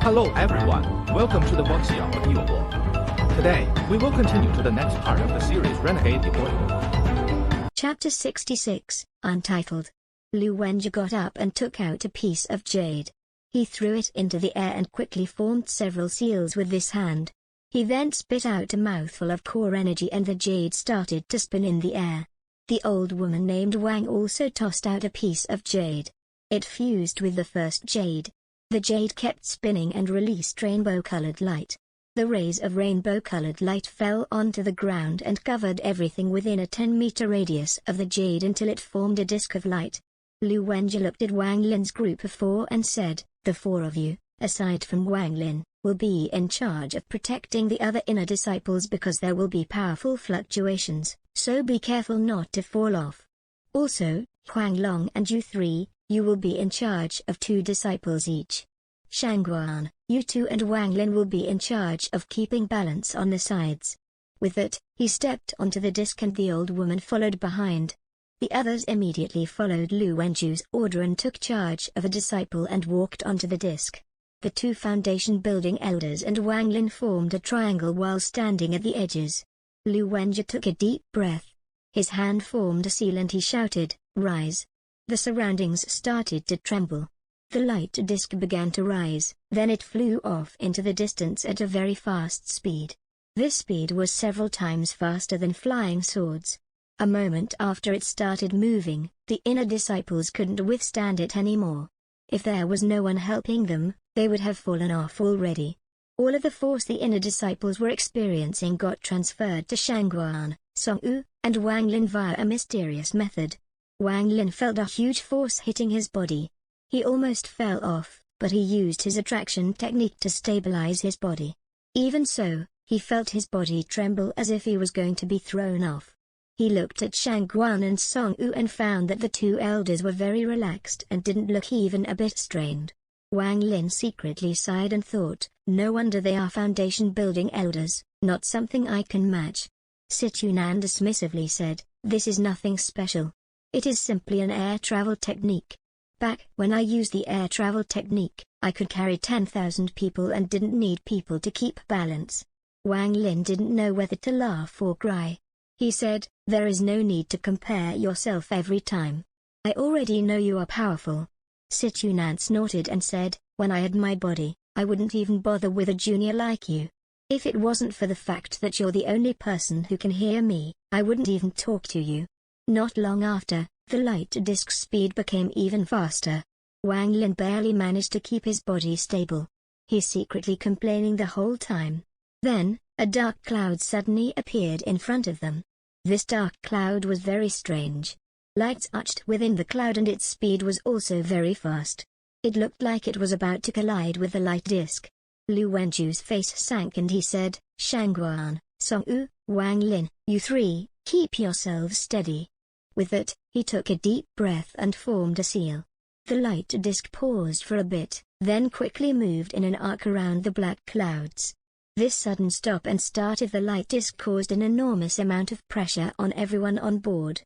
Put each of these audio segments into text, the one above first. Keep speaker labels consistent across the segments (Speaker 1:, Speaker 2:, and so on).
Speaker 1: Hello everyone, welcome to the Wuxia Audiobook. Today, we will continue to the next part of the series Renegade Immortal.
Speaker 2: Chapter 66, Untitled. Lu Wenjie got up and took out a piece of jade. He threw it into the air and quickly formed several seals with this hand. He then spit out a mouthful of core energy and the jade started to spin in the air. The old woman named Wang also tossed out a piece of jade. It fused with the first jade. The jade kept spinning and released rainbow-colored light. The rays of rainbow-colored light fell onto the ground and covered everything within a 10-meter radius of the jade until it formed a disk of light. Lu Wenjie looked at Wang Lin's group of 4 and said, "The 4 of you, aside from Wang Lin, will be in charge of protecting the other inner disciples because there will be powerful fluctuations, so be careful not to fall off. Also, Huang Long and you 3, you will be in charge of 2 disciples each. Shangguan, you 2 and Wang Lin will be in charge of keeping balance on the sides." With that, he stepped onto the disc and the old woman followed behind. The others immediately followed Lu Wenju's order and took charge of a disciple and walked onto the disc. The 2 foundation building elders and Wang Lin formed a triangle while standing at the edges. Lu Wenjie took a deep breath. His hand formed a seal and he shouted, "Rise." The surroundings started to tremble. The light disk began to rise, then it flew off into the distance at a very fast speed. This speed was several times faster than flying swords. A moment after it started moving, the inner disciples couldn't withstand it anymore. If there was no one helping them, they would have fallen off already. All of the force the inner disciples were experiencing got transferred to Shangguan, Song-u, and Wang Lin via a mysterious method. Wang Lin felt a huge force hitting his body. He almost fell off, but he used his attraction technique to stabilize his body. Even so, he felt his body tremble as if he was going to be thrown off. He looked at Shangguan and Song-u and found that the 2 elders were very relaxed and didn't look even a bit strained. Wang Lin secretly sighed and thought, no wonder they are foundation building elders, not something I can match. Situnan dismissively said, "This is nothing special. It is simply an air travel technique. Back when I used the air travel technique, I could carry 10,000 people and didn't need people to keep balance." Wang Lin didn't know whether to laugh or cry. He said, "There is no need to compare yourself every time. I already know you are powerful." Situnan snorted and said, "When I had my body, I wouldn't even bother with a junior like you. If it wasn't for the fact that you're the only person who can hear me, I wouldn't even talk to you." Not long after, the light disk speed became even faster. Wang Lin barely managed to keep his body stable. He's secretly complaining the whole time. Then, a dark cloud suddenly appeared in front of them. This dark cloud was very strange. Lights arched within the cloud and its speed was also very fast. It looked like it was about to collide with the light disk. Lu Wenju's face sank and he said, "Shangguan, Song-u, Wang Lin, you 3, keep yourselves steady." With that, he took a deep breath and formed a seal. The light disk paused for a bit, then quickly moved in an arc around the black clouds. This sudden stop and start of the light disk caused an enormous amount of pressure on everyone on board.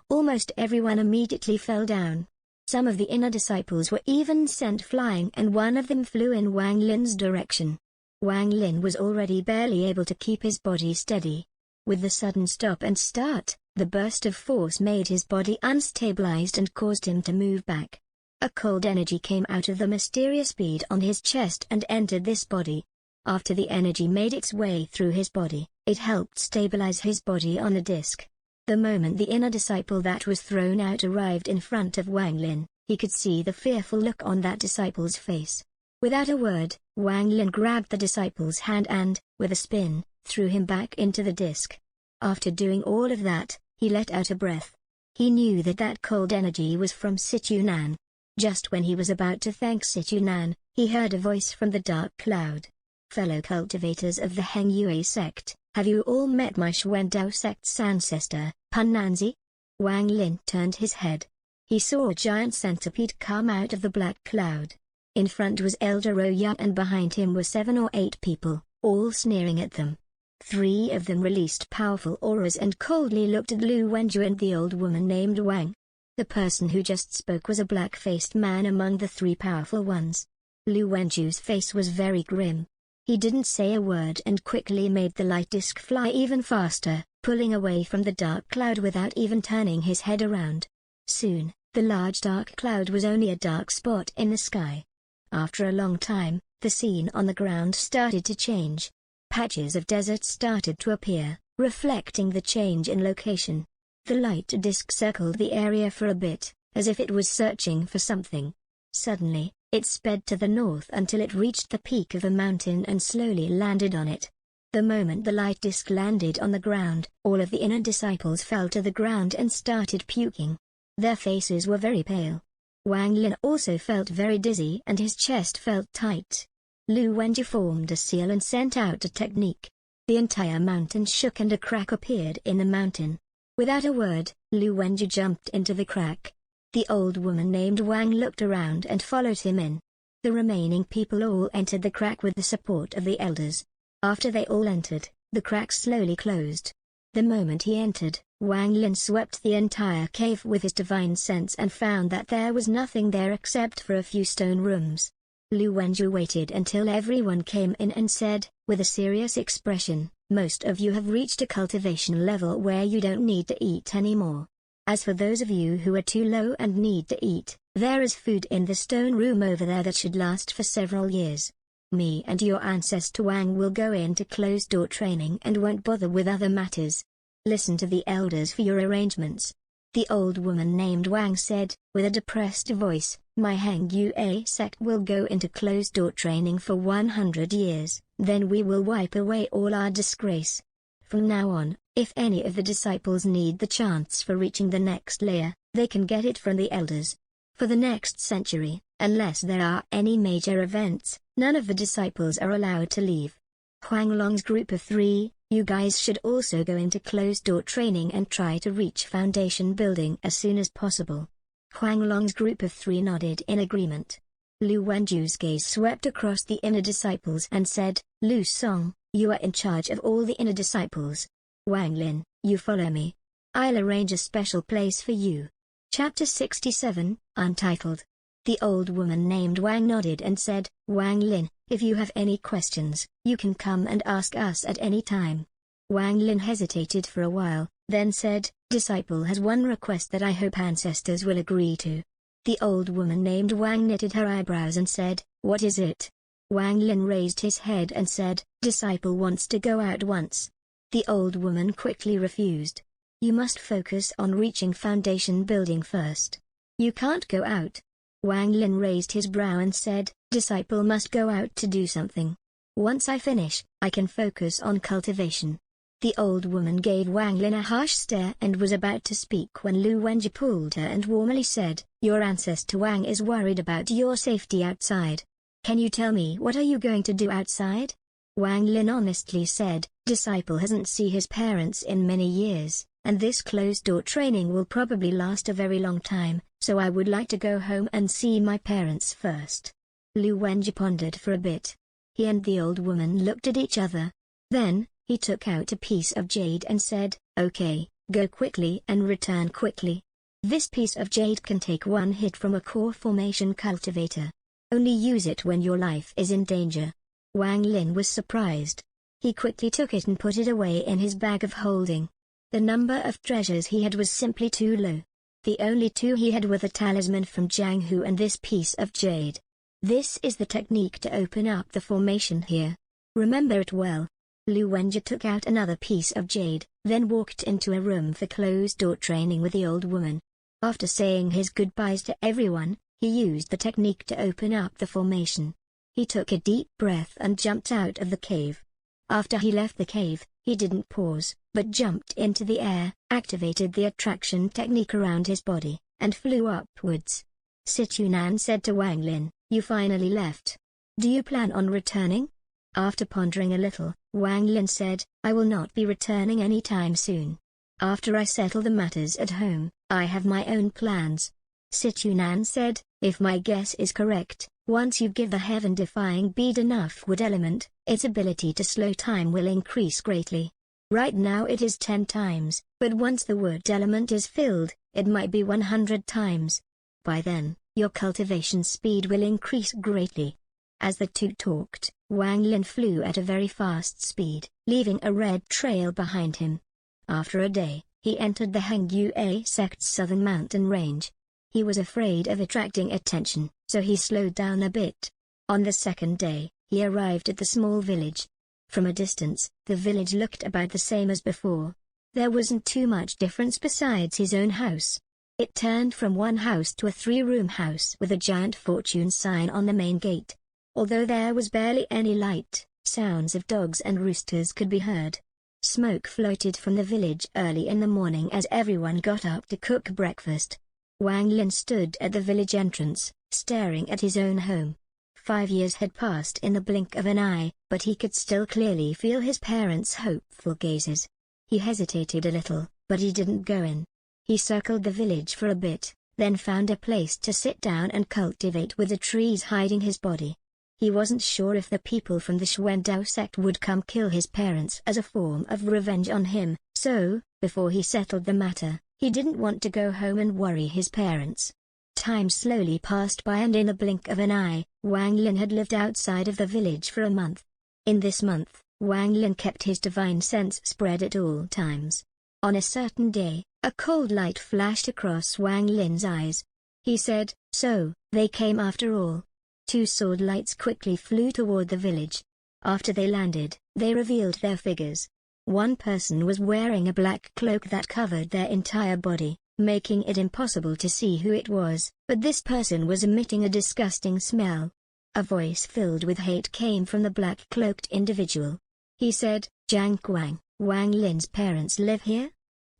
Speaker 2: Almost everyone immediately fell down. Some of the inner disciples were even sent flying and one of them flew in Wang Lin's direction. Wang Lin was already barely able to keep his body steady. With the sudden stop and start, the burst of force made his body unstabilized and caused him to move back. A cold energy came out of the mysterious bead on his chest and entered this body. After the energy made its way through his body, it helped stabilize his body on the disc. The moment the inner disciple that was thrown out arrived in front of Wang Lin, he could see the fearful look on that disciple's face. Without a word, Wang Lin grabbed the disciple's hand and, with a spin, threw him back into the disc. After doing all of that, he let out a breath. He knew that that cold energy was from Situnan. Just when he was about to thank Situnan, he heard a voice from the dark cloud. "Fellow cultivators of the Heng Yue sect, have you all met my Xuandao sect's ancestor, Punanzi?" Wang Lin turned his head. He saw a giant centipede come out of the black cloud. In front was Elder Oya and behind him were 7 or 8 people, all sneering at them. 3 of them released powerful auras and coldly looked at Lu Wenjie and the old woman named Wang. The person who just spoke was a black-faced man among the 3 powerful ones. Lu Wenju's face was very grim. He didn't say a word and quickly made the light disk fly even faster, pulling away from the dark cloud without even turning his head around. Soon, the large dark cloud was only a dark spot in the sky. After a long time, the scene on the ground started to change. Patches of desert started to appear, reflecting the change in location. The light disk circled the area for a bit, as if it was searching for something. Suddenly, it sped to the north until it reached the peak of a mountain and slowly landed on it. The moment the light disk landed on the ground, all of the inner disciples fell to the ground and started puking. Their faces were very pale. Wang Lin also felt very dizzy and his chest felt tight. Lu Wenju formed a seal and sent out a technique. The entire mountain shook and a crack appeared in the mountain. Without a word, Lu Wenju jumped into the crack. The old woman named Wang looked around and followed him in. The remaining people all entered the crack with the support of the elders. After they all entered, the crack slowly closed. The moment he entered, Wang Lin swept the entire cave with his divine sense and found that there was nothing there except for a few stone rooms. Lu Wenju waited until everyone came in and said, with a serious expression, "Most of you have reached a cultivation level where you don't need to eat anymore. As for those of you who are too low and need to eat, there is food in the stone room over there that should last for several years. Me and your ancestor Wang will go into closed-door training and won't bother with other matters. Listen to the elders for your arrangements." The old woman named Wang said, with a depressed voice, "My Heng Yue sect will go into closed-door training for 100 years, then we will wipe away all our disgrace. From now on, if any of the disciples need the chance for reaching the next layer, they can get it from the elders. For the next century, unless there are any major events, none of the disciples are allowed to leave. Huang Long's group of 3, you guys should also go into closed-door training and try to reach foundation building as soon as possible." Huang Long's group of 3 nodded in agreement. Lu Wenju's gaze swept across the inner disciples and said, "Lu Song, you are in charge of all the inner disciples. Wang Lin, you follow me. I'll arrange a special place for you." Chapter 67, Untitled. The old woman named Wang nodded and said, "Wang Lin, if you have any questions, you can come and ask us at any time." Wang Lin hesitated for a while, then said, "Disciple has one request that I hope ancestors will agree to." The old woman named Wang knitted her eyebrows and said, "What is it?" Wang Lin raised his head and said, "Disciple wants to go out once." The old woman quickly refused. "You must focus on reaching foundation building first. You can't go out." Wang Lin raised his brow and said, "Disciple must go out to do something. Once I finish, I can focus on cultivation." The old woman gave Wang Lin a harsh stare and was about to speak when Lu Wenju pulled her and warmly said, "Your ancestor Wang is worried about your safety outside. Can you tell me what are you going to do outside?" Wang Lin honestly said, "Disciple hasn't seen his parents in many years, and this closed-door training will probably last a very long time, so I would like to go home and see my parents first." Lu Wenju pondered for a bit. He and the old woman looked at each other. Then, he took out a piece of jade and said, "Okay, go quickly and return quickly. This piece of jade can take one hit from a core formation cultivator. Only use it when your life is in danger." Wang Lin was surprised. He quickly took it and put it away in his bag of holding. The number of treasures he had was simply too low. The only 2 he had were the talisman from Jiang Hu and this piece of jade. "This is the technique to open up the formation here. Remember it well." Lu Wenju took out another piece of jade, then walked into a room for closed-door training with the old woman. After saying his goodbyes to everyone, he used the technique to open up the formation. He took a deep breath and jumped out of the cave. After he left the cave, he didn't pause, but jumped into the air, activated the attraction technique around his body, and flew upwards. Situnan said to Wang Lin, "You finally left. Do you plan on returning?" After pondering a little, Wang Lin said, "I will not be returning anytime soon. After I settle the matters at home, I have my own plans." Situnan said, "If my guess is correct, once you give the heaven-defying bead enough wood element, its ability to slow time will increase greatly. Right now it is 10 times, but once the wood element is filled, it might be 100 times. By then, your cultivation speed will increase greatly. As the two talked, Wang Lin flew at a very fast speed, leaving a red trail behind him. After a day, he entered the Heng Yue sect's southern mountain range. He was afraid of attracting attention, so he slowed down a bit. On the second day, he arrived at the small village. From a distance, the village looked about the same as before. There wasn't too much difference besides his own house. It turned from one house to a 3-room house with a giant fortune sign on the main gate. Although there was barely any light, sounds of dogs and roosters could be heard. Smoke floated from the village early in the morning as everyone got up to cook breakfast. Wang Lin stood at the village entrance, staring at his own home. 5 years had passed in the blink of an eye, but he could still clearly feel his parents' hopeful gazes. He hesitated a little, but he didn't go in. He circled the village for a bit, then found a place to sit down and cultivate with the trees hiding his body. He wasn't sure if the people from the Xuandao sect would come kill his parents as a form of revenge on him, so, before he settled the matter, he didn't want to go home and worry his parents. Time slowly passed by and in the blink of an eye, Wang Lin had lived outside of the village for a month. In this month, Wang Lin kept his divine sense spread at all times. On a certain day, a cold light flashed across Wang Lin's eyes. He said, "So, they came after all." 2 sword lights quickly flew toward the village. After they landed, they revealed their figures. One person was wearing a black cloak that covered their entire body, making it impossible to see who it was, but this person was emitting a disgusting smell. A voice filled with hate came from the black-cloaked individual. He said, "Jiang Guang, Wang Lin's parents live here?"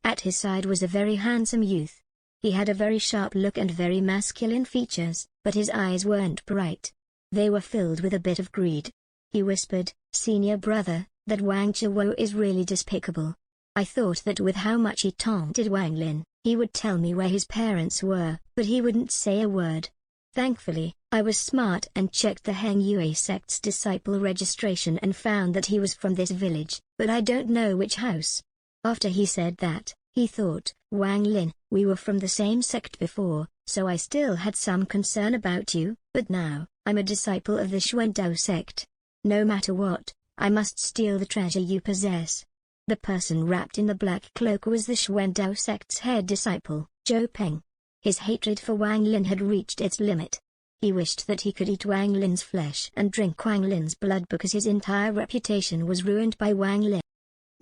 Speaker 2: At his side was a very handsome youth. He had a very sharp look and very masculine features, but his eyes weren't bright. They were filled with a bit of greed. He whispered, "Senior brother, that Wang Chiwo is really despicable. I thought that with how much he taunted Wang Lin, he would tell me where his parents were, but he wouldn't say a word. Thankfully, I was smart and checked the Heng Yue sect's disciple registration and found that he was from this village, but I don't know which house." After he said that, he thought, "Wang Lin, we were from the same sect before, so I still had some concern about you, but now, I'm a disciple of the Xuandao sect. No matter what, I must steal the treasure you possess." The person wrapped in the black cloak was the Xuandao sect's head disciple, Zhou Peng. His hatred for Wang Lin had reached its limit. He wished that he could eat Wang Lin's flesh and drink Wang Lin's blood because his entire reputation was ruined by Wang Lin.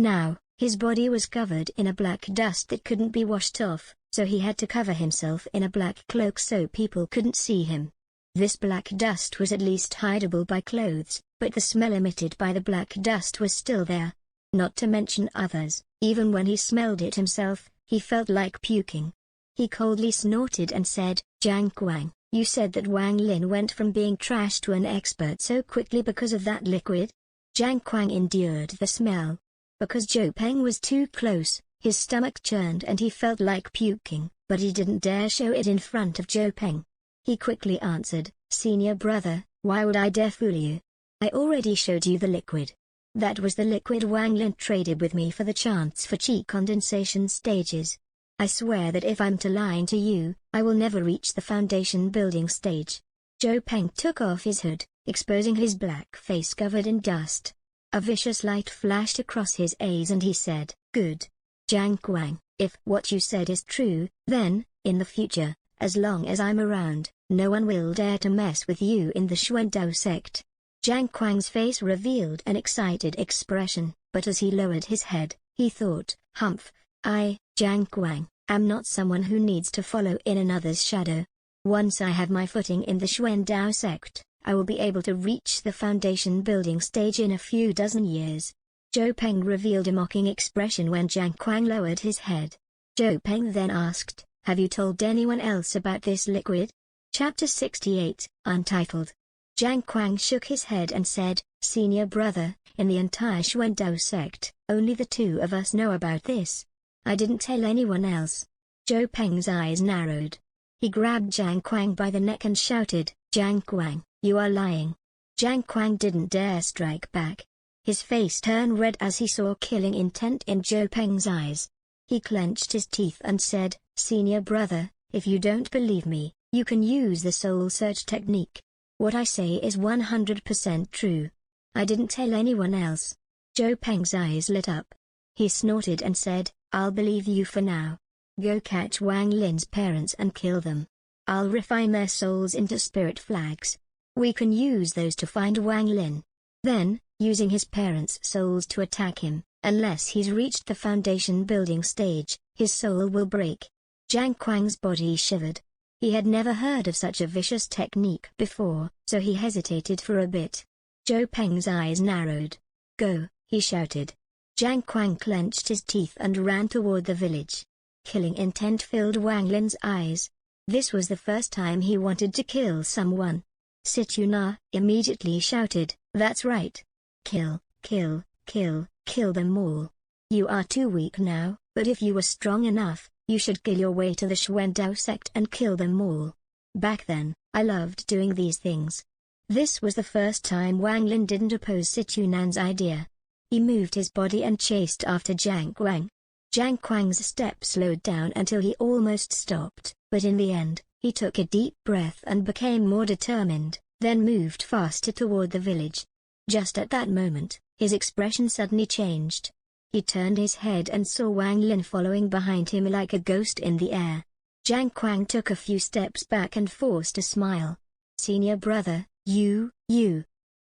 Speaker 2: Now, his body was covered in a black dust that couldn't be washed off, so he had to cover himself in a black cloak so people couldn't see him. This black dust was at least hideable by clothes, but the smell emitted by the black dust was still there. Not to mention others, even when he smelled it himself, he felt like puking. He coldly snorted and said, "Jiang Guang, you said that Wang Lin went from being trash to an expert so quickly because of that liquid?" Jiang Guang endured the smell. Because Zhou Peng was too close, his stomach churned and he felt like puking, but he didn't dare show it in front of Zhou Peng. He quickly answered, "Senior brother, why would I dare fool you? I already showed you the liquid. That was the liquid Wang Lin traded with me for the chance for chi condensation stages. I swear that if I'm to lie to you, I will never reach the foundation building stage." Zhou Peng took off his hood, exposing his black face covered in dust. A vicious light flashed across his eyes and he said, "Good. Jiang Guang, if what you said is true, then, in the future, as long as I'm around, no one will dare to mess with you in the Xuandao sect." Jiang Guang's face revealed an excited expression, but as he lowered his head, he thought, "Humph, I, Jiang Guang, am not someone who needs to follow in another's shadow. Once I have my footing in the Xuandao sect, I will be able to reach the foundation building stage in a few dozen years." Zhou Peng revealed a mocking expression when Jiang Guang lowered his head. Zhou Peng then asked, "Have you told anyone else about this liquid?" Chapter 68, Untitled. Jiang Guang shook his head and said, "Senior brother, in the entire Xuandao sect, only the 2 of us know about this. I didn't tell anyone else." Zhou Peng's eyes narrowed. He grabbed Jiang Guang by the neck and shouted, "Jiang Guang, you are lying." Jiang Guang didn't dare strike back. His face turned red as he saw killing intent in Zhou Peng's eyes. He clenched his teeth and said, "Senior brother, if you don't believe me, you can use the soul search technique." What I say is 100% true. I didn't tell anyone else. Zhou Peng's eyes lit up. He snorted and said, I'll believe you for now. Go catch Wang Lin's parents and kill them. I'll refine their souls into spirit flags. We can use those to find Wang Lin. Then, using his parents' souls to attack him, unless he's reached the foundation building stage, his soul will break. Jiang Quang's body shivered. He had never heard of such a vicious technique before, so he hesitated for a bit. Zhou Peng's eyes narrowed. Go, he shouted. Jiang Quang clenched his teeth and ran toward the village. Killing intent filled Wang Lin's eyes. This was the first time he wanted to kill someone. Situna immediately shouted, That's right. Kill, kill, kill, kill them all. You are too weak now, but if you were strong enough, you should kill your way to the Xuandao sect and kill them all. Back then, I loved doing these things. This was the first time Wang Lin didn't oppose Situnan's idea. He moved his body and chased after Jiang Quang. Jiang Quang's step slowed down until he almost stopped, but in the end, he took a deep breath and became more determined, then moved faster toward the village. Just at that moment, his expression suddenly changed. He turned his head and saw Wang Lin following behind him like a ghost in the air. Jiang Quang took a few steps back and forced a smile. Senior brother, you.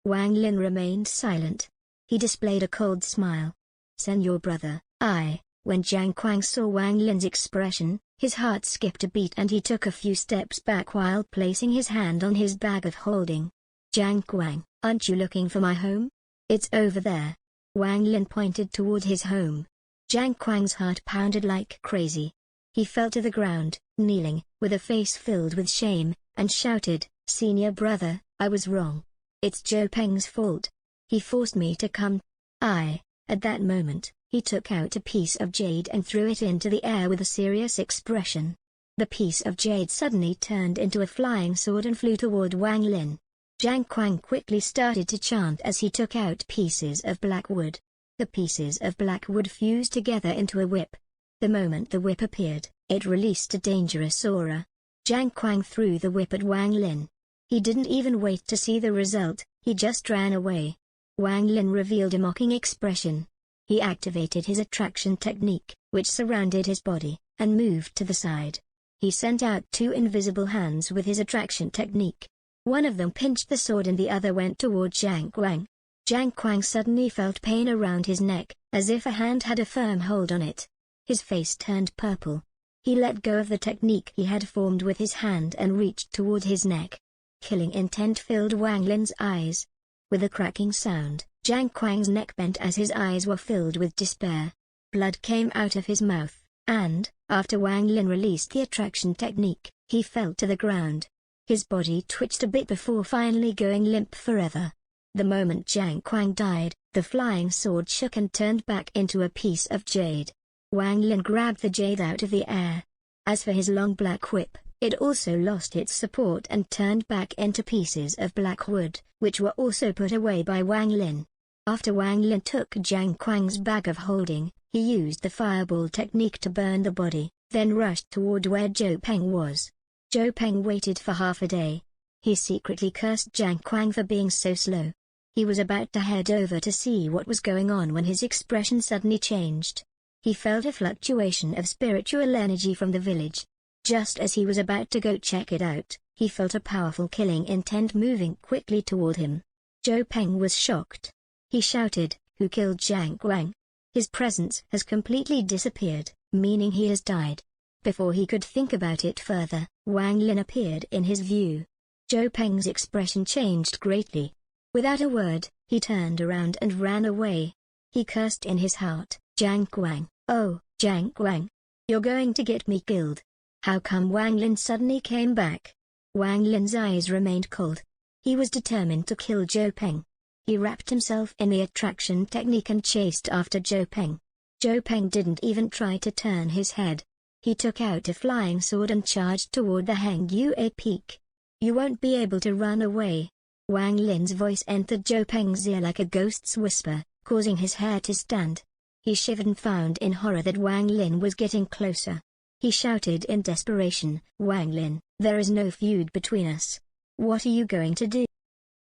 Speaker 2: Wang Lin remained silent. He displayed a cold smile. Senior brother, When Jiang Quang saw Wang Lin's expression, his heart skipped a beat and he took a few steps back while placing his hand on his bag of holding. Jiang Quang, aren't you looking for my home? It's over there. Wang Lin pointed toward his home. Jiang Quang's heart pounded like crazy. He fell to the ground, kneeling, with a face filled with shame, and shouted, Senior brother, I was wrong. It's Zhou Peng's fault. He forced me to come. At that moment, he took out a piece of jade and threw it into the air with a serious expression. The piece of jade suddenly turned into a flying sword and flew toward Wang Lin. Jiang Quang quickly started to chant as he took out pieces of black wood. The pieces of black wood fused together into a whip. The moment the whip appeared, it released a dangerous aura. Jiang Quang threw the whip at Wang Lin. He didn't even wait to see the result, he just ran away. Wang Lin revealed a mocking expression. He activated his attraction technique, which surrounded his body, and moved to the side. He sent out two invisible hands with his attraction technique. One of them pinched the sword and the other went toward Jiang Quang. Jiang Quang suddenly felt pain around his neck, as if a hand had a firm hold on it. His face turned purple. He let go of the technique he had formed with his hand and reached toward his neck. Killing intent filled Wang Lin's eyes. With a cracking sound, Jiang Quang's neck bent as his eyes were filled with despair. Blood came out of his mouth, and, after Wang Lin released the attraction technique, he fell to the ground. His body twitched a bit before finally going limp forever. The moment Jiang Quang died, the flying sword shook and turned back into a piece of jade. Wang Lin grabbed the jade out of the air. As for his long black whip, it also lost its support and turned back into pieces of black wood, which were also put away by Wang Lin. After Wang Lin took Jiang Quang's bag of holding, he used the fireball technique to burn the body, then rushed toward where Zhou Peng was. Zhou Peng waited for half a day. He secretly cursed Jiang Quang for being so slow. He was about to head over to see what was going on when his expression suddenly changed. He felt a fluctuation of spiritual energy from the village. Just as he was about to go check it out, he felt a powerful killing intent moving quickly toward him. Zhou Peng was shocked. He shouted, "Who killed Jiang Quang? His presence has completely disappeared, meaning he has died." Before he could think about it further, Wang Lin appeared in his view. Zhou Peng's expression changed greatly. Without a word, he turned around and ran away. He cursed in his heart, "Jiang Quang, oh, Jiang Quang. You're going to get me killed." How come Wang Lin suddenly came back? Wang Lin's eyes remained cold. He was determined to kill Zhou Peng. He wrapped himself in the attraction technique and chased after Zhou Peng. Zhou Peng didn't even try to turn his head. He took out a flying sword and charged toward the Hang Yue peak. "You won't be able to run away." Wang Lin's voice entered Zhou Peng's ear like a ghost's whisper, causing his hair to stand. He shivered and found in horror that Wang Lin was getting closer. He shouted in desperation, "Wang Lin, there is no feud between us. What are you going to do?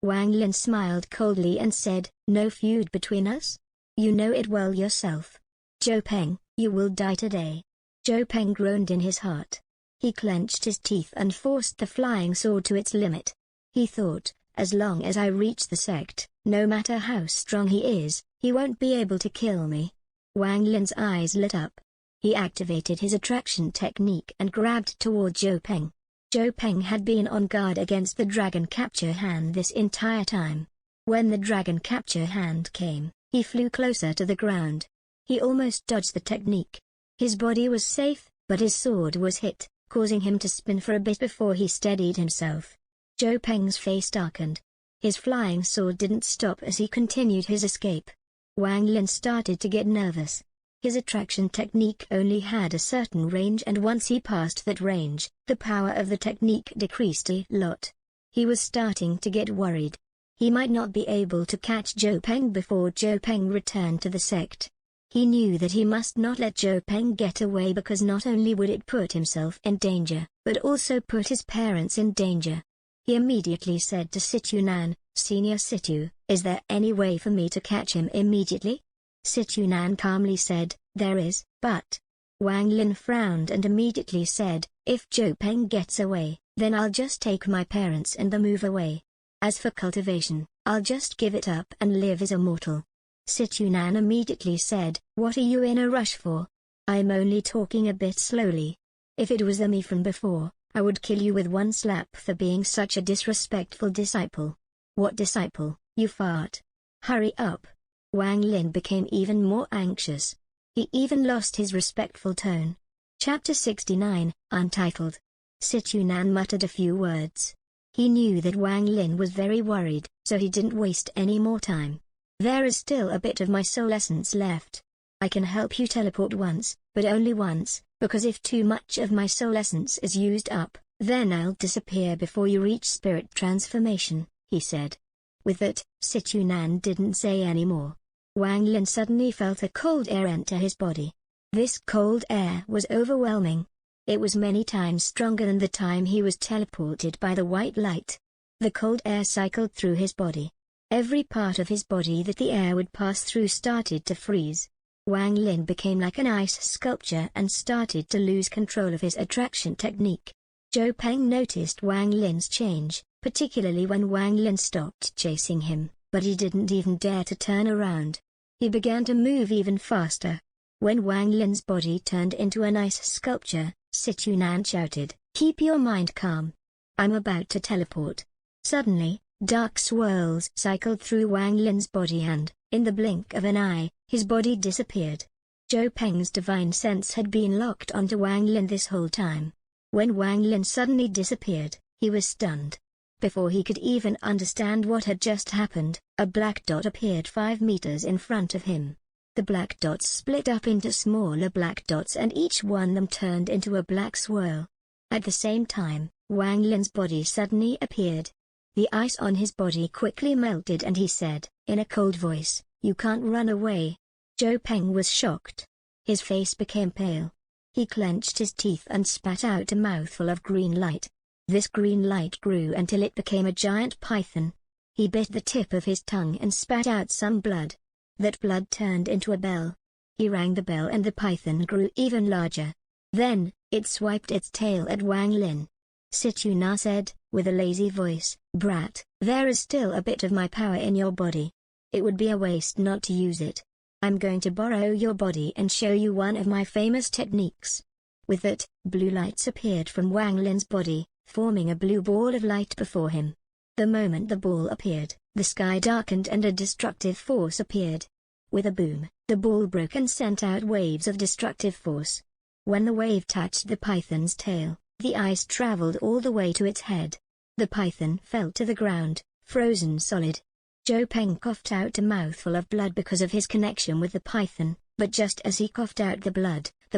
Speaker 2: Wang Lin smiled coldly and said, no feud between us? You know it well yourself. Zhou Peng, you will die today. Zhou Peng groaned in his heart. He clenched his teeth and forced the flying sword to its limit. He thought, as long as I reach the sect, no matter how strong he is, he won't be able to kill me. Wang Lin's eyes lit up. He activated his attraction technique and grabbed toward Zhou Peng. Zhou Peng had been on guard against the dragon capture hand this entire time. When the dragon capture hand came, he flew closer to the ground. He almost dodged the technique. His body was safe, but his sword was hit, causing him to spin for a bit before he steadied himself. Zhou Peng's face darkened. His flying sword didn't stop as he continued his escape. Wang Lin started to get nervous. His attraction technique only had a certain range, and once he passed that range, the power of the technique decreased a lot. He was starting to get worried. He might not be able to catch Zhou Peng before Zhou Peng returned to the sect. He knew that he must not let Zhou Peng get away, because not only would it put himself in danger, but also put his parents in danger. He immediately said to Situnan, Senior Situ, is there any way for me to catch him immediately? Situnan calmly said, there is, but... Wang Lin frowned and immediately said, if Zhou Peng gets away, then I'll just take my parents and the move away. As for cultivation, I'll just give it up and live as immortal. Situnan immediately said, what are you in a rush for? I'm only talking a bit slowly. If it was the me from before, I would kill you with one slap for being such a disrespectful disciple. What disciple, you fart? Hurry up. Wang Lin became even more anxious. He even lost his respectful tone. Chapter 69, Untitled. Situnan muttered a few words. He knew that Wang Lin was very worried, so he didn't waste any more time. There is still a bit of my soul essence left. I can help you teleport once, but only once, because if too much of my soul essence is used up, then I'll disappear before you reach spirit transformation, he said. With that, Situnan didn't say any more. Wang Lin suddenly felt a cold air enter his body. This cold air was overwhelming. It was many times stronger than the time he was teleported by the white light. The cold air cycled through his body. Every part of his body that the air would pass through started to freeze. Wang Lin became like an ice sculpture and started to lose control of his attraction technique. Zhou Peng noticed Wang Lin's change, particularly when Wang Lin stopped chasing him, but he didn't even dare to turn around. He began to move even faster. When Wang Lin's body turned into an ice sculpture, Situnan shouted, keep your mind calm. I'm about to teleport. Suddenly, dark swirls cycled through Wang Lin's body and, in the blink of an eye, his body disappeared. Zhou Peng's divine sense had been locked onto Wang Lin this whole time. When Wang Lin suddenly disappeared, he was stunned. Before he could even understand what had just happened, a black dot appeared 5 meters in front of him. The black dots split up into smaller black dots and each one of them turned into a black swirl. At the same time, Wang Lin's body suddenly appeared. The ice on his body quickly melted and he said, in a cold voice, you can't run away. Zhou Peng was shocked. His face became pale. He clenched his teeth and spat out a mouthful of green light. This green light grew until it became a giant python. He bit the tip of his tongue and spat out some blood. That blood turned into a bell. He rang the bell and the python grew even larger. Then, it swiped its tail at Wang Lin. Situna said, with a lazy voice, brat, there is still a bit of my power in your body. It would be a waste not to use it. I'm going to borrow your body and show you one of my famous techniques. With that, blue lights appeared from Wang Lin's body, forming a blue ball of light before him. The moment the ball appeared, the sky darkened and a destructive force appeared. With a boom, the ball broke and sent out waves of destructive force. When the wave touched the python's tail, the ice traveled all the way to its head. The python fell to the ground, frozen solid. Zhou Peng coughed out a mouthful of blood because of his connection with the python, but just as he coughed out the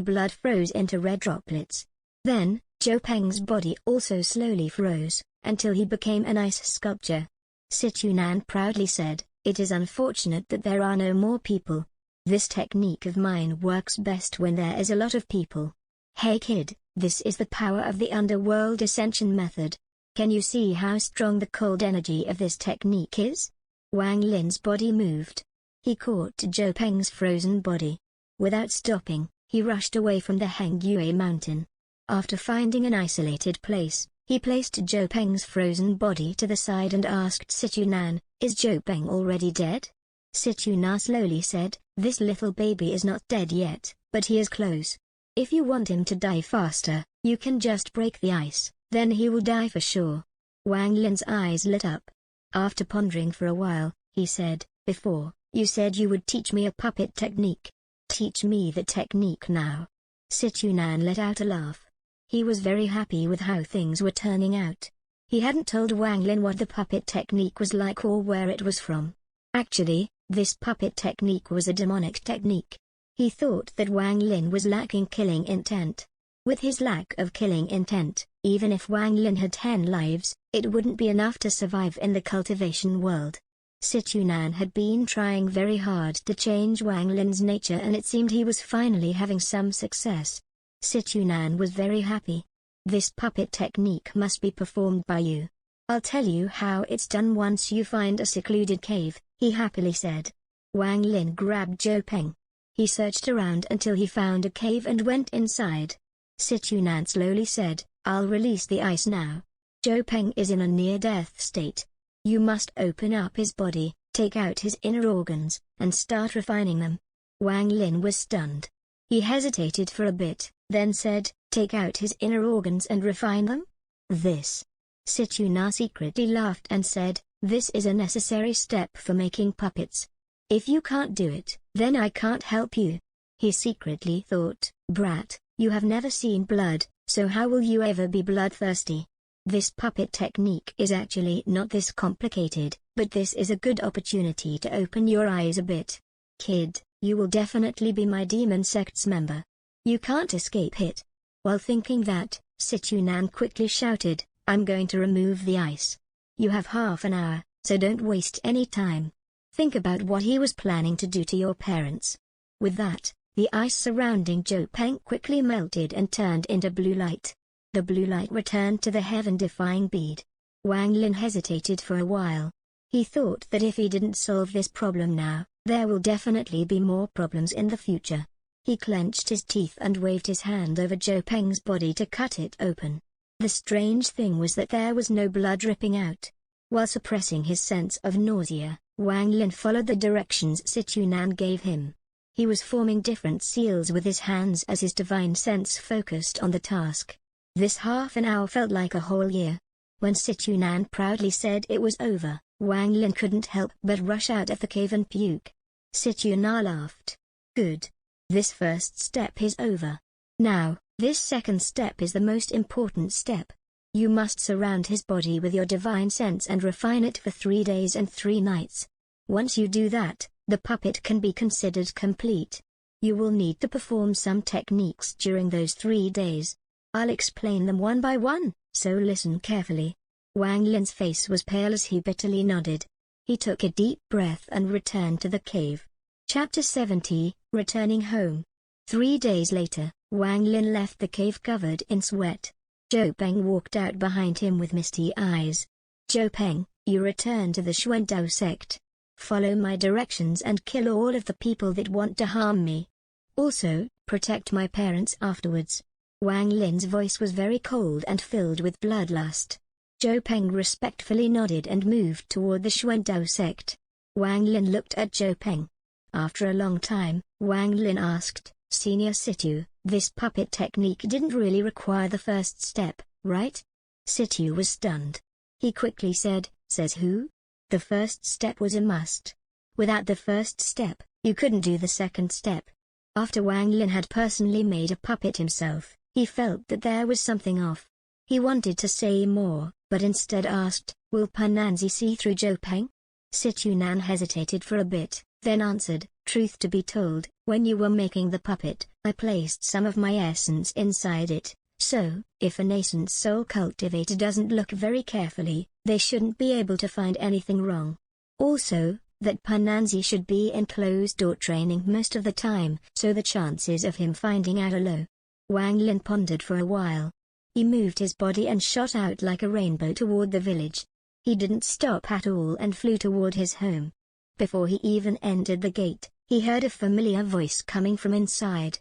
Speaker 2: blood froze into red droplets. Then, Zhou Peng's body also slowly froze, until he became an ice sculpture. Situnan proudly said, it is unfortunate that there are no more people. This technique of mine works best when there is a lot of people. Hey kid, this is the power of the underworld ascension method. Can you see how strong the cold energy of this technique is? Wang Lin's body moved. He caught Zhou Peng's frozen body. Without stopping, he rushed away from the Hengyue mountain. After finding an isolated place, he placed Zhou Peng's frozen body to the side and asked Situnan, "Is Zhou Peng already dead?" Situna slowly said, "This little baby is not dead yet, but he is close. If you want him to die faster, you can just break the ice, then he will die for sure." Wang Lin's eyes lit up. After pondering for a while, he said, "Before, you said you would teach me a puppet technique. Teach me the technique now." Situnan let out a laugh. He was very happy with how things were turning out. He hadn't told Wang Lin what the puppet technique was like or where it was from. Actually, this puppet technique was a demonic technique. He thought that Wang Lin was lacking killing intent. With his lack of killing intent, even if Wang Lin had 10 lives, it wouldn't be enough to survive in the cultivation world. Situnan had been trying very hard to change Wang Lin's nature and it seemed he was finally having some success. Situnan was very happy. "This puppet technique must be performed by you. I'll tell you how it's done once you find a secluded cave," he happily said. Wang Lin grabbed Zhou Peng. He searched around until he found a cave and went inside. Situnan slowly said, "I'll release the ice now. Zhou Peng is in a near-death state. You must open up his body, take out his inner organs, and start refining them." Wang Lin was stunned. He hesitated for a bit, then said, "Take out his inner organs and refine them?" "This." Situna secretly laughed and said, "This is a necessary step for making puppets. If you can't do it, then I can't help you." He secretly thought, "Brat, you have never seen blood, so how will you ever be bloodthirsty? This puppet technique is actually not this complicated, but this is a good opportunity to open your eyes a bit. Kid, you will definitely be my demon sect's member. You can't escape it." While thinking that, Situnan quickly shouted, "I'm going to remove the ice. You have half an hour, so don't waste any time. Think about what he was planning to do to your parents." With that, the ice surrounding Zhou Peng quickly melted and turned into blue light. The blue light returned to the heaven-defying bead. Wang Lin hesitated for a while. He thought that if he didn't solve this problem now, there will definitely be more problems in the future. He clenched his teeth and waved his hand over Zhou Peng's body to cut it open. The strange thing was that there was no blood dripping out. While suppressing his sense of nausea, Wang Lin followed the directions Situnan gave him. He was forming different seals with his hands as his divine sense focused on the task. This half an hour felt like a whole year. When Situnan proudly said it was over, Wang Lin couldn't help but rush out of the cave and puke. Situna laughed. "Good. This first step is over. Now, this second step is the most important step. You must surround his body with your divine sense and refine it for 3 days and 3 nights. Once you do that, the puppet can be considered complete. You will need to perform some techniques during those 3 days. I'll explain them one by one, so listen carefully." Wang Lin's face was pale as he bitterly nodded. He took a deep breath and returned to the cave. Chapter 70, Returning Home. 3 days later, Wang Lin left the cave covered in sweat. Zhou Peng walked out behind him with misty eyes. "Zhou Peng, you return to the Xuandao sect. Follow my directions and kill all of the people that want to harm me. Also, protect my parents afterwards." Wang Lin's voice was very cold and filled with bloodlust. Zhou Peng respectfully nodded and moved toward the Xuandao sect. Wang Lin looked at Zhou Peng. After a long time, Wang Lin asked, "Senior Situ, this puppet technique didn't really require the first step, right?" Situ was stunned. He quickly said, "Says who? The first step was a must. Without the first step, you couldn't do the second step." After Wang Lin had personally made a puppet himself, he felt that there was something off. He wanted to say more, but instead asked, "Will Pananzi see through Zhou Peng?" Situnan hesitated for a bit, then answered, "Truth to be told, when you were making the puppet, I placed some of my essence inside it, so, if a nascent soul cultivator doesn't look very carefully, they shouldn't be able to find anything wrong. Also, that Pananzi should be in closed-door training most of the time, so the chances of him finding out are low." Wang Lin pondered for a while. He moved his body and shot out like a rainbow toward the village. He didn't stop at all and flew toward his home. Before he even entered the gate, he heard a familiar voice coming from inside.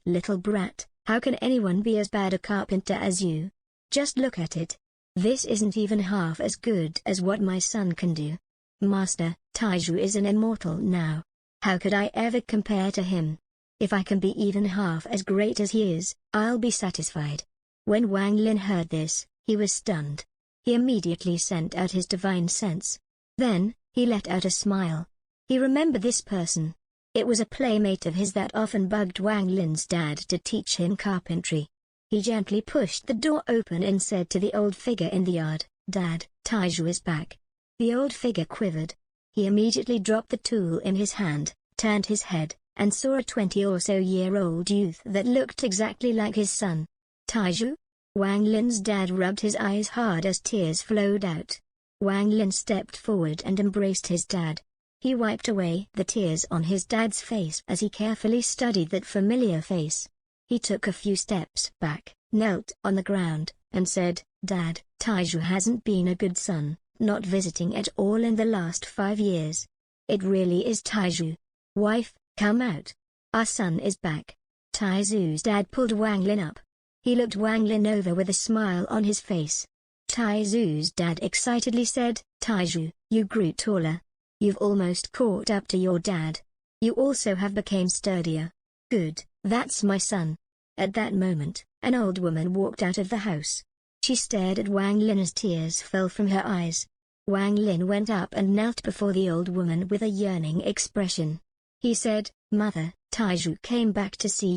Speaker 2: "Little brat, how can anyone be as bad a carpenter as you? Just look at it. This isn't even half as good as what my son can do. Master, Taiju is an immortal now. How could I ever compare to him? If I can be even half as great as he is, I'll be satisfied." When Wang Lin heard this, he was stunned. He immediately sent out his divine sense. Then, he let out a smile. He remembered this person. It was a playmate of his that often bugged Wang Lin's dad to teach him carpentry. He gently pushed the door open and said to the old figure in the yard, "Dad, Taiju is back." The old figure quivered. He immediately dropped the tool in his hand, turned his head, and saw a 20-or-so-year-old youth that looked exactly like his son. "Taiju?" Wang Lin's dad rubbed his eyes hard as tears flowed out. Wang Lin stepped forward and embraced his dad. He wiped away the tears on his dad's face as he carefully studied that familiar face. He took a few steps back, knelt on the ground, and said, "Dad, Taiju hasn't been a good son, not visiting at all in the last 5 years. It really is Taiju. Wife, come out. Our son is back." Taizu's dad pulled Wang Lin up. He looked Wang Lin over with a smile on his face. Taizu's dad excitedly said, "Taiju, you grew taller. You've almost caught up to your dad. You also have become sturdier. Good, that's my son." At that moment, an old woman walked out of the house. She stared at Wang Lin as tears fell from her eyes. Wang Lin went up and knelt before the old woman with a yearning expression. He said, "Mother, Taiju came back to see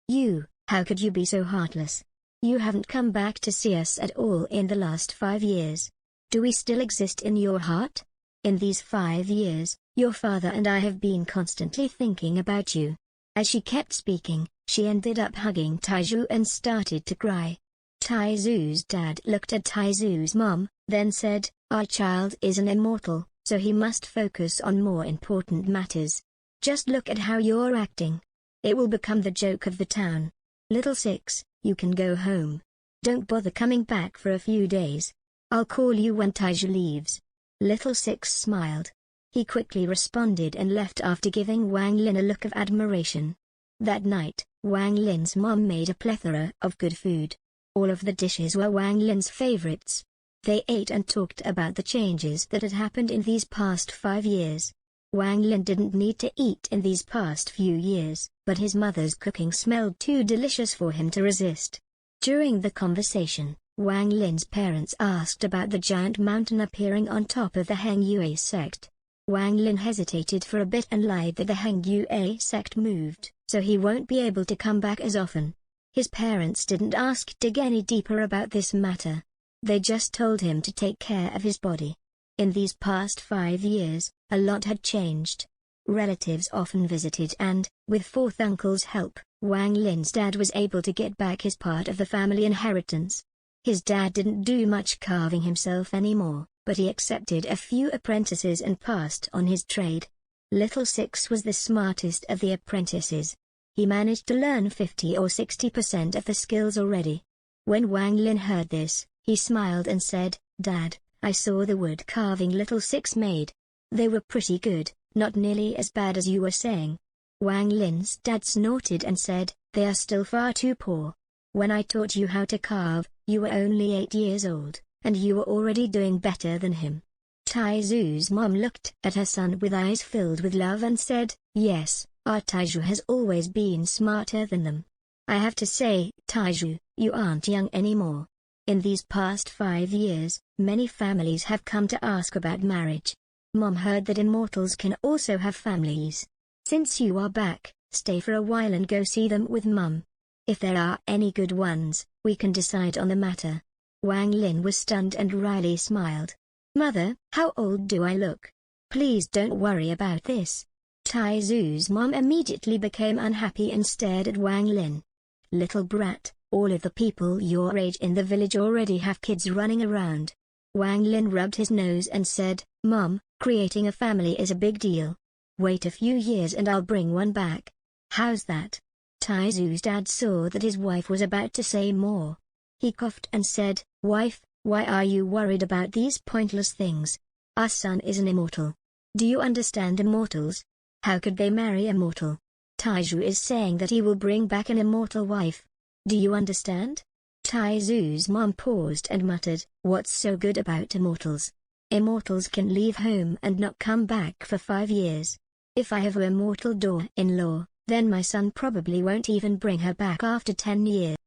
Speaker 2: you. How could you be so heartless? You haven't come back to see us at all in the last 5 years. Do we still exist in your heart? In these 5 years, your father and I have been constantly thinking about you." As she kept speaking, she ended up hugging Taiju and started to cry. Taizu's dad looked at Taizu's mom, then said, "Our child is an immortal, so he must focus on more important matters. Just look at how you're acting. It will become the joke of the town. Little Six, you can go home. Don't bother coming back for a few days. I'll call you when Taiju leaves." Little Six smiled. He quickly responded and left after giving Wang Lin a look of admiration. That night, Wang Lin's mom made a plethora of good food. All of the dishes were Wang Lin's favorites. They ate and talked about the changes that had happened in these past 5 years. Wang Lin didn't need to eat in these past few years, but his mother's cooking smelled too delicious for him to resist. During the conversation, Wang Lin's parents asked about the giant mountain appearing on top of the Heng Yue sect. Wang Lin hesitated for a bit and lied that the Heng Yue sect moved, so he won't be able to come back as often. His parents didn't dig any deeper about this matter. They just told him to take care of his body. In these past 5 years, a lot had changed. Relatives often visited and, with fourth uncle's help, Wang Lin's dad was able to get back his part of the family inheritance. His dad didn't do much carving himself anymore, but he accepted a few apprentices and passed on his trade. Little Six was the smartest of the apprentices. He managed to learn 50 or 60% of the skills already. When Wang Lin heard this, he smiled and said, "Dad, I saw the wood carving Little Six made. They were pretty good, not nearly as bad as you were saying." Wang Lin's dad snorted and said, "They are still far too poor. When I taught you how to carve, you were only 8 years old, and you were already doing better than him." Taizu's mom looked at her son with eyes filled with love and said, "Yes, our Taiju has always been smarter than them. I have to say, Taiju, you aren't young anymore. In these past 5 years, many families have come to ask about marriage. Mom heard that immortals can also have families. Since you are back, stay for a while and go see them with Mom. If there are any good ones, we can decide on the matter." Wang Lin was stunned and wryly smiled. "Mother, how old do I look? Please don't worry about this." Taizu's mom immediately became unhappy and stared at Wang Lin. "Little brat, all of the people your age in the village already have kids running around." Wang Lin rubbed his nose and said, "Mom, creating a family is a big deal. Wait a few years and I'll bring one back. How's that?" Taizu's dad saw that his wife was about to say more. He coughed and said, "Wife, why are you worried about these pointless things? Our son is an immortal. Do you understand immortals? How could they marry a mortal? Taizhu is saying that he will bring back an immortal wife. Do you understand?" Taizu's mom paused and muttered, "What's so good about immortals? Immortals can leave home and not come back for 5 years. If I have an immortal daughter-in-law, then my son probably won't even bring her back after 10 years.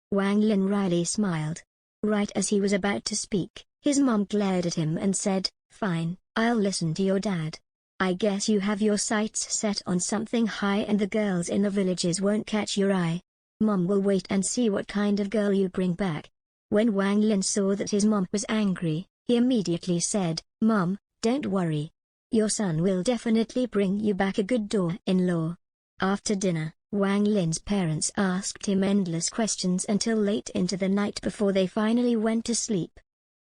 Speaker 2: Wang Lin wryly smiled. Right as he was about to speak, his mom glared at him and said, "Fine, I'll listen to your dad. I guess you have your sights set on something high and the girls in the villages won't catch your eye. Mom will wait and see what kind of girl you bring back." When Wang Lin saw that his mom was angry, he immediately said, "Mom, don't worry. Your son will definitely bring you back a good daughter-in-law." After dinner, Wang Lin's parents asked him endless questions until late into the night before they finally went to sleep.